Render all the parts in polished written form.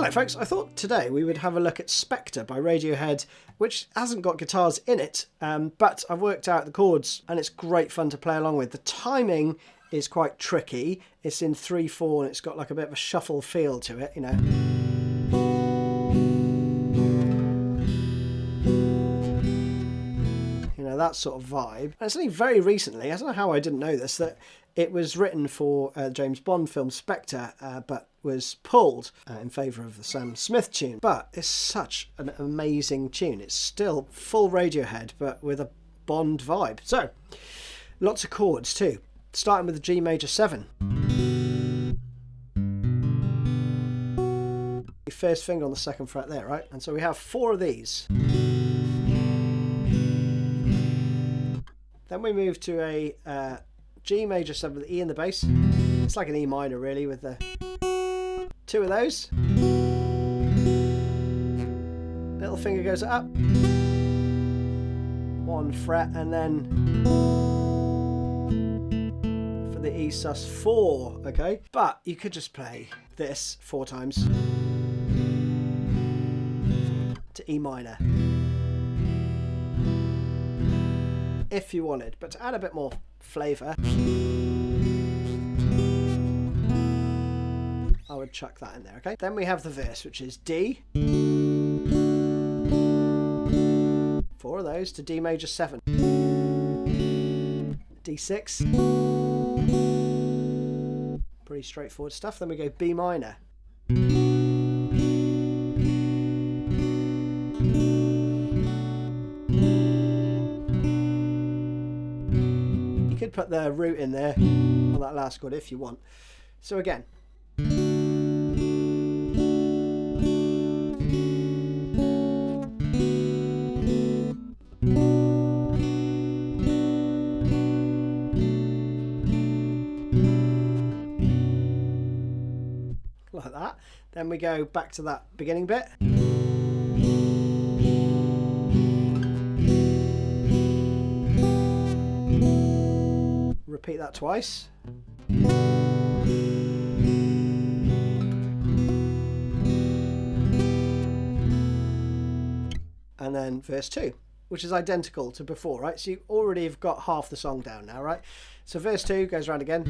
Hello folks, I thought today we would have a look at Spectre by Radiohead, which hasn't got guitars in it, but I've worked out the chords and it's great fun to play along with. The timing is quite tricky. It's in 3/4 and it's got like a bit of a shuffle feel to it, you know. You know, that sort of vibe. And it's only very recently, I don't know how I didn't know this, that it was written for James Bond film Spectre, but was pulled in favour of the Sam Smith tune. But it's such an amazing tune. It's still full Radiohead, but with a Bond vibe. So, lots of chords too. Starting with the G major 7. Your first finger on the 2nd fret there, right? And so we have 4 of these. Then we move to a G major 7 with the E in the bass. It's like an E minor really, with the 2 of those. Little finger goes up. 1 fret, and then for the E sus 4, okay? But you could just play this 4 times to E minor if you wanted, but to add a bit more flavour, I would chuck that in there, okay? Then we have the verse, which is D. 4 of those to D major 7. D6. Pretty straightforward stuff. Then we go B minor. You could put the root in there on that last chord if you want. So again. Like that. Then we go back to that beginning bit. Repeat that twice. And then verse 2, which is identical to before, right? So you already have got half the song down now, right? So verse 2 goes around again.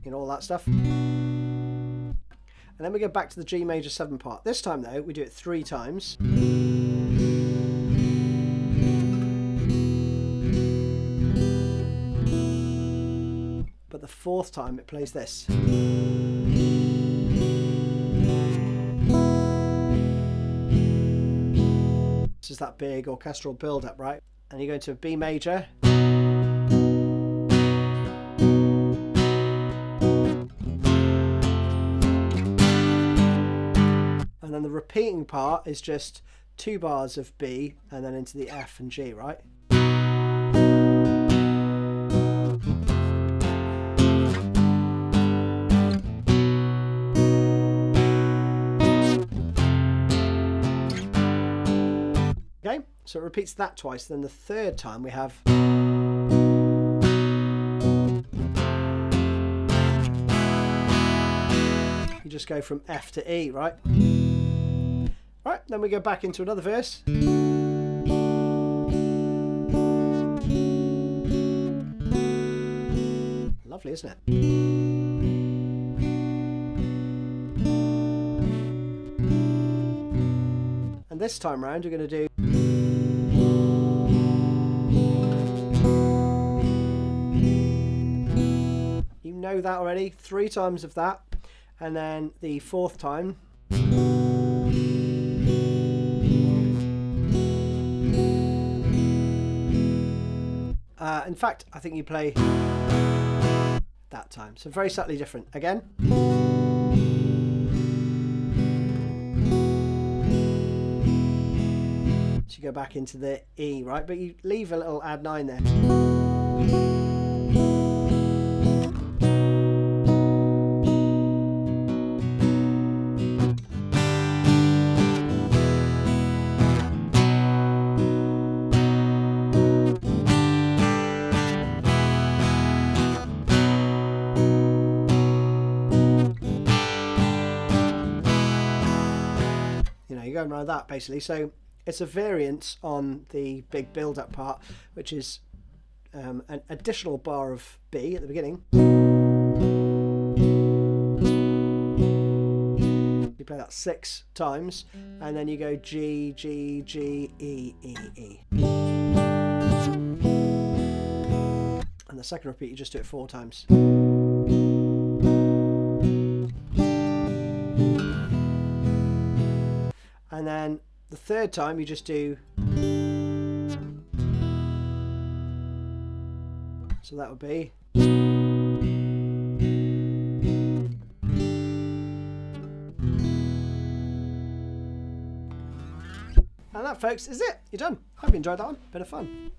You know, all that stuff. And then we go back to the G major 7 part. This time though, we do it 3 times. But the 4th time it plays this. This is that big orchestral build-up, right? And you go into a B major. And then the repeating part is just 2 bars of B and then into the F and G, right? Okay, so it repeats that twice. Then the 3rd time we have you just go from F to E, right? Right, then we go back into another verse. Lovely, isn't it? And this time round we're going to do you know that already, 3 times of that, and then the 4th time in fact I think you play that time, so very slightly different again. So you go back into the E, right, but you leave a little add 9 there. going around that basically. So it's a variant on the big build-up part, which is an additional bar of B at the beginning. You play that 6 times, and then you go G, G, G, E, E, E. And the second repeat, you just do it 4 times. And then the third time, you just do... So that would be... And that, folks, is it. You're done. Hope you enjoyed that one. Bit of fun.